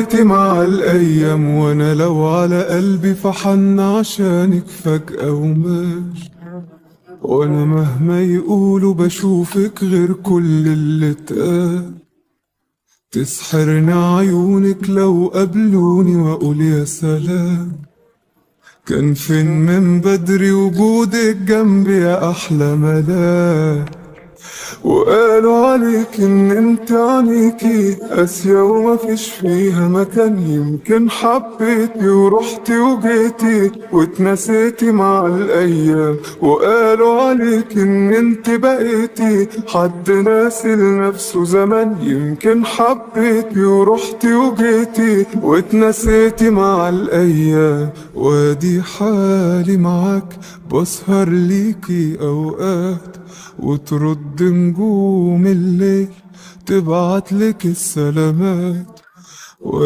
نسيتي مع الأيام، وأنا لو على قلبي فحن عشانك فجأة وماشي. وأنا مهما يقولوا بشوفك غير كل اللي اتقال. تسحرني عيونك لو قابلوني وأقول يا سلام. كان فين من بدري وجودك جنبي يا أحلى ملاك. وقالوا عليك ان انت عليكي قاسية ومفيش فيها مكان. يمكن حبيتي ورحتي وجيتي واتنسيتي مع الايام. وقالوا عليك ان انت بقيتي حد ناسي لنفسه زمان. يمكن حبيتي ورحتي وجيتي واتنسيتي مع الايام. وادي حالي معاك بسهر ليكي اوقات، وترد نجوم الليل تبعتلك السلامات.